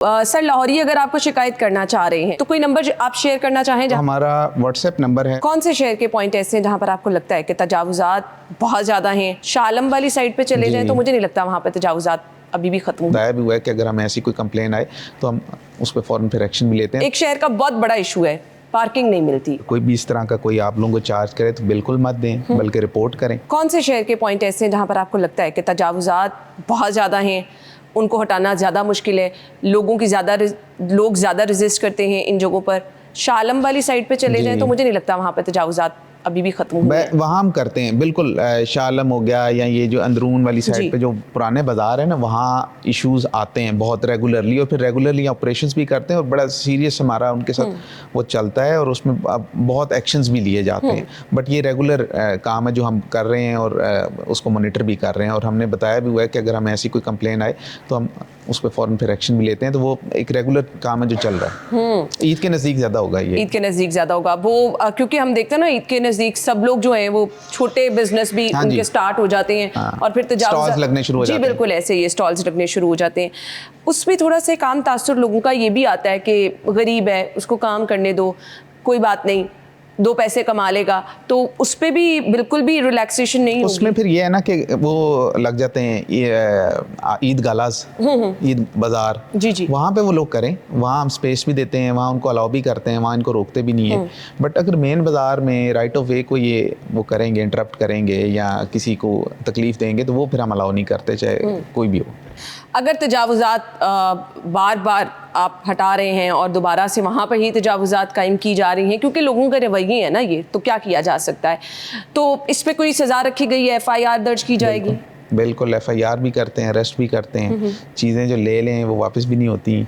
Sir Lahori अगर आपको शिकायत करना चाह रहे हैं तो कोई नंबर आप शेयर करना चाहें? हमारा व्हाट्सएप नंबर है। कौन से शहर के पॉइंट ऐसे हैं जहाँ पर आपको लगता है कि तजावुजात बहुत ज़्यादा हैं? शालम वाली साइड पे चले जाएं तो मुझे नहीं लगता वहाँ पे तजावुजात अभी भी खत्म हुए। दाया भी हुआ है कि अगर हमें ऐसी कोई कंप्लेन आए तो हम उस पर फ़ौरन फिर एक्शन भी लेते हैं। एक शहर का बहुत बड़ा इशू है, पार्किंग नहीं मिलती। कोई भी इस तरह का कोई आप लोगों को चार्ज करे तो बिल्कुल मत दें, बल्कि रिपोर्ट करें। कौन से शहर के पॉइंट ऐसे हैं जहाँ पर आपको लगता है कि तजावुजात बहुत ज़्यादा हैं, उनको हटाना ज़्यादा मुश्किल है, लोग ज़्यादा रेजिस्ट करते हैं इन जगहों पर? शालम वाली साइड पे चले जाएं तो मुझे नहीं लगता वहाँ पे तजावुजात अभी भी खत्म हुए हैं। वहाँ हम करते हैं बिल्कुल। शालम हो गया या ये जो अंदरून वाली साइड पे जो पुराने बाजार है ना, वहाँ इश्यूज आते हैं बहुत रेगुलरली, और फिर रेगुलरली ऑपरेशंस भी करते हैं और बड़ा सीरियस हमारा उनके साथ वो चलता है और उसमें बहुत एक्शंस भी लिए जाते हैं। बट ये रेगुलर काम है जो हम कर रहे हैं और उसको मॉनिटर भी कर रहे हैं, और हमने बताया भी हुआ है कि अगर हमें ऐसी कोई कंप्लेन आए तो हम उस पर फ़ौरन फिर एक्शन भी लेते हैं। तो वो एक रेगुलर काम है जो चल रहा है। ईद के नज़दीक ज़्यादा होगा ये। ईद के नज़दीक ज़्यादा होगा वो, क्योंकि हम देखते हैं ना ईद के नज़दीक सब लोग जो हैं वो छोटे बिजनेस भी उनके स्टार्ट हो जाते हैं और फिर स्टॉल्स लगने शुरू हो जाते हैं। जी बिल्कुल, ऐसे ये स्टॉल्स लगने शुरू हो जाते हैं। उसमें थोड़ा सा काम तासुर लोगों का ये भी आता है कि गरीब है, उसको काम करने दो, कोई बात नहीं, 2 पैसे कमा लेगा, तो उस पर भी बिल्कुल भी रिलैक्सेशन नहीं होगी। उसमें फिर ये है ना कि वो लग जाते हैं ईद गालाज, ईद बाजार, जी वहाँ पे वो लोग करें, वहाँ हम स्पेस भी देते हैं, वहाँ उनको अलाउ भी करते हैं, वहाँ इनको रोकते भी नहीं है। बट अगर मेन बाजार में राइट ऑफ वे को ये वो करेंगे, इंटरप्ट करेंगे या किसी को तकलीफ देंगे, तो वो फिर हम अलाउ नहीं करते, चाहे कोई भी हो। अगर तजावुजात बार बार आप हटा रहे हैं और दोबारा से वहाँ पर ही तजावुजात कायम की जा रही हैं, क्योंकि लोगों का रवैये है ना ये, तो क्या किया जा सकता है? तो इस पे कोई सज़ा रखी गई है, FIR दर्ज की जाएगी? बिल्कुल FIR भी करते हैं, अरेस्ट भी करते हैं। चीज़ें जो ले लें वो वापस भी नहीं होती,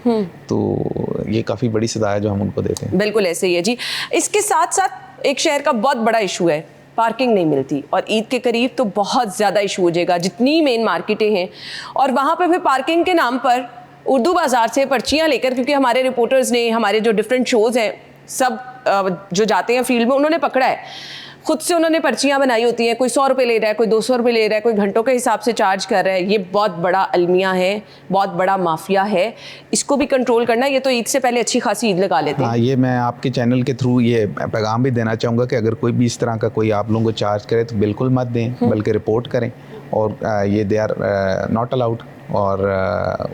तो ये काफ़ी बड़ी सज़ा है जो हम उनको देते हैं। बिल्कुल ऐसे ही है जी। इसके साथ साथ एक शहर का बहुत बड़ा इशू है, पार्किंग नहीं मिलती, और ईद के करीब तो बहुत ज़्यादा इशू हो जाएगा। जितनी मेन मार्केटें हैं और वहाँ पर फिर पार्किंग के नाम पर उर्दू बाज़ार से पर्चियाँ लेकर, क्योंकि हमारे रिपोर्टर्स ने, हमारे जो डिफरेंट शोज़ हैं, सब जो जाते हैं फील्ड में, उन्होंने पकड़ा है, खुद से उन्होंने पर्चियाँ बनाई होती हैं। कोई 100 रुपये ले रहा है, कोई 200 रुपये ले रहा है, कोई घंटों के हिसाब से चार्ज कर रहा है। ये बहुत बड़ा अलमिया है, बहुत बड़ा माफिया है, इसको भी कंट्रोल करना। ये तो ईद से पहले अच्छी खासी ईद लगा लेते हैं। हाँ, ये मैं आपके चैनल के थ्रू ये पैगाम भी देना चाहूँगा कि अगर कोई भी इस तरह का कोई आप लोगों को चार्ज करे तो बिल्कुल मत दें, बल्कि रिपोर्ट करें। और ये दे आर नॉट अलाउड। और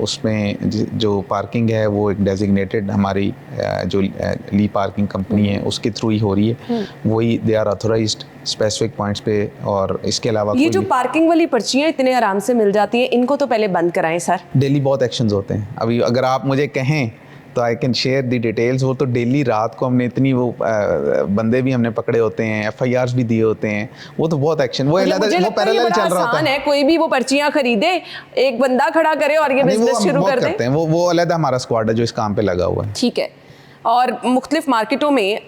उसमें जो पार्किंग है वो एक डेजिग्नेटेड हमारी जो ली पार्किंग कंपनी है उसके थ्रू ही हो रही है, वही they are authorized specific points पे। और इसके अलावा ये जो पार्किंग वाली पर्चियाँ इतने आराम से मिल जाती हैं, इनको तो पहले बंद कराएं सर। डेली बहुत एक्शंस होते हैं। अभी अगर आप मुझे कहें तो I can share the details. वो तो डेली रात को हमने इतनी वो बंदे भी हमने पकड़े होते हैं, FIRs भी दिए होते हैं। वो तो बहुत एक्शन, वो पैरेलल चल रहा होता है। कोई भी वो पर्चियां खरीदे, एक बंदा खड़ा करे और ये बिजनेस शुरू कर दे। वो अलग हमारा स्क्वाड है जो इस काम पे लगा हुआ है। ठीक है। और मुख्तलिफ मार्केटों में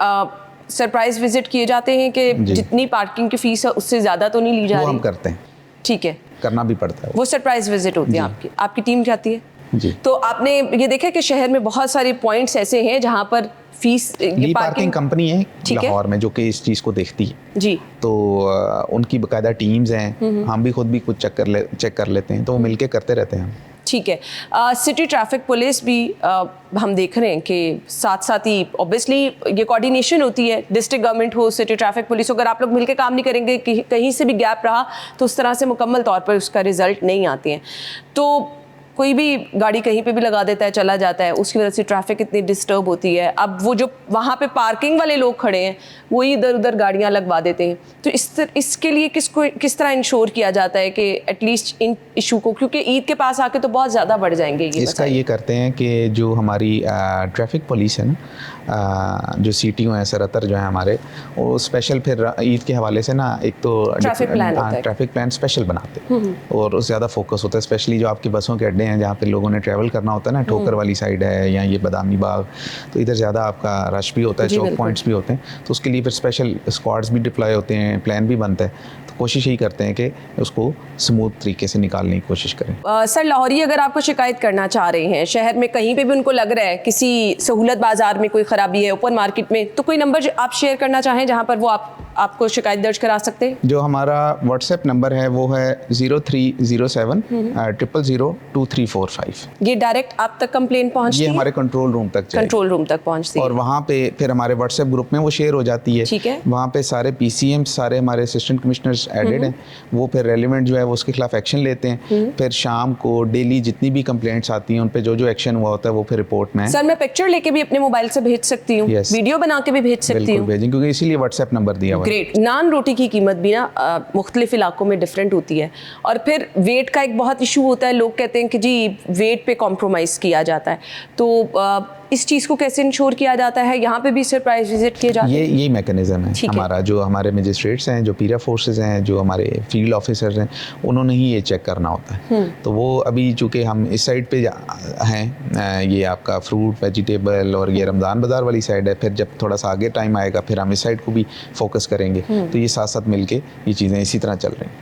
सरप्राइज विजिट किए जाते हैं कि जितनी पार्किंग की फीस है उससे ज्यादा तो नहीं ली जा रही? वो हम करते हैं। ठीक है, करना भी पड़ता है। वो सरप्राइज विजिट होती है आपकी टीम जाती है जी। तो आपने ये देखा कि शहर में बहुत सारे पॉइंट्स ऐसे हैं जहां पर फीस, ली पार्किंग कंपनी है लाहौर में जो कि इस चीज़ को देखती है जी। तो उनकी बाकायदा टीम्स हैं, हम भी खुद भी कुछ चेक कर लेते हैं, तो वो मिलके करते रहते हैं। ठीक है। सिटी ट्रैफिक पुलिस भी हम देख रहे हैं कि साथ साथ ही ऑब्वियसली ये कोऑर्डिनेशन होती है, डिस्ट्रिक्ट गवर्नमेंट हो, सिटी ट्रैफिक पुलिस, अगर आप लोग मिलकर काम नहीं करेंगे, कहीं से भी गैप रहा तो उस तरह से मुकम्मल तौर पर उसका रिजल्ट नहीं आते हैं। तो कोई भी गाड़ी कहीं पे भी लगा देता है, चला जाता है, उसकी वजह से ट्रैफिक इतनी डिस्टर्ब होती है। अब वो जो वहाँ पे पार्किंग वाले लोग खड़े हैं वही इधर उधर गाड़ियाँ लगवा देते हैं। तो इसके लिए किस तरह इंश्योर किया जाता है कि एटलीस्ट इन इशू को, क्योंकि ईद के पास आके तो बहुत ज़्यादा बढ़ जाएंगे ये। इसका ये करते हैं कि जो हमारी ट्रैफिक पुलिस है ना, जो CTO हैं, सरअतर जो है हमारे, वो स्पेशल फिर ईद के हवाले से ना एक तो ट्रैफिक प्लान स्पेशल बनाते हैं और उस ज़्यादा फोकस होता है। स्पेशली जो आपकी बसों के अड्डे हैं जहाँ पे लोगों ने ट्रैवल करना होता है ना, ठोकर वाली साइड है या ये बदामी बाग, तो इधर ज़्यादा आपका रश भी होता है, चौक पॉइंट्स भी होते हैं, तो उसके लिए फिर स्पेशल स्क्वाड्स भी डिप्लॉय होते हैं, प्लान भी बनता है। तो कोशिश यही करते हैं कि उसको स्मूथ तरीके से निकालने की कोशिश करें। सर लाहौरी अगर आपको शिकायत करना चाह रहे हैं, शहर में कहीं पे भी उनको लग रहा है किसी सहूलत बाजार में कोई ख़राबी है, ओपन मार्केट में, तो कोई नंबर आप शेयर करना चाहें जहाँ पर वो आपको शिकायत दर्ज करा सकते हैं? जो हमारा व्हाट्सएप नंबर है वो है 0307 0002345। ये डायरेक्ट आप तक कंप्लेन पहुंचती ये है? हमारे कंट्रोल रूम तक जाएगी। कंट्रोल रूम तक पहुंचती और है। वहाँ पे फिर हमारे व्हाट्सएप ग्रुप में वो शेयर हो जाती है। ठीक है। वहाँ पे सारे PCM सारे हमारे असिस्टेंट कमिश्नर्स एडेड हैं, वो फिर रेलिवेंट जो है वो उसके खिलाफ एक्शन लेते हैं। फिर शाम को डेली जितनी भी कंप्लेंट्स आती हैं उन पे जो एक्शन हुआ होता है वो फिर रिपोर्ट में सर मैं पिक्चर लेके भी अपने मोबाइल से भेज सकती हूँ, Yes. वीडियो बना के भी भेज सकती बिल्कुल हूँ। भेजें, क्योंकि इसीलिए व्हाट्सएप नंबर दिया हुआ है। ग्रेट। नान रोटी की कीमत भी ना मुख्तलिफ इलाकों में डिफरेंट होती है, और फिर वेट का एक बहुत इशू होता है। लोग कहते हैं कि जी वेट पे कॉम्प्रोमाइज़ किया जाता है, तो इस चीज़ को कैसे इंश्योर किया जाता है? यहाँ पे भी सरप्राइज विजिट किए जाते हैं? यही मैकेनिज्म है ठीक है। हमारा। जो हमारे मजिस्ट्रेट्स हैं, जो पीरा फोर्सेस हैं, जो हमारे फील्ड ऑफिसर्स हैं, उन्होंने ही ये चेक करना होता है। तो वो अभी चूँकि हम इस साइड पे हैं, ये आपका फ्रूट वेजिटेबल और ये रमज़ान बाज़ार वाली साइड है, फिर जब थोड़ा सा आगे टाइम आएगा फिर हम इस साइड को भी फोकस करेंगे। तो ये साथ साथ मिलके ये चीज़ें इसी तरह चल रही हैं।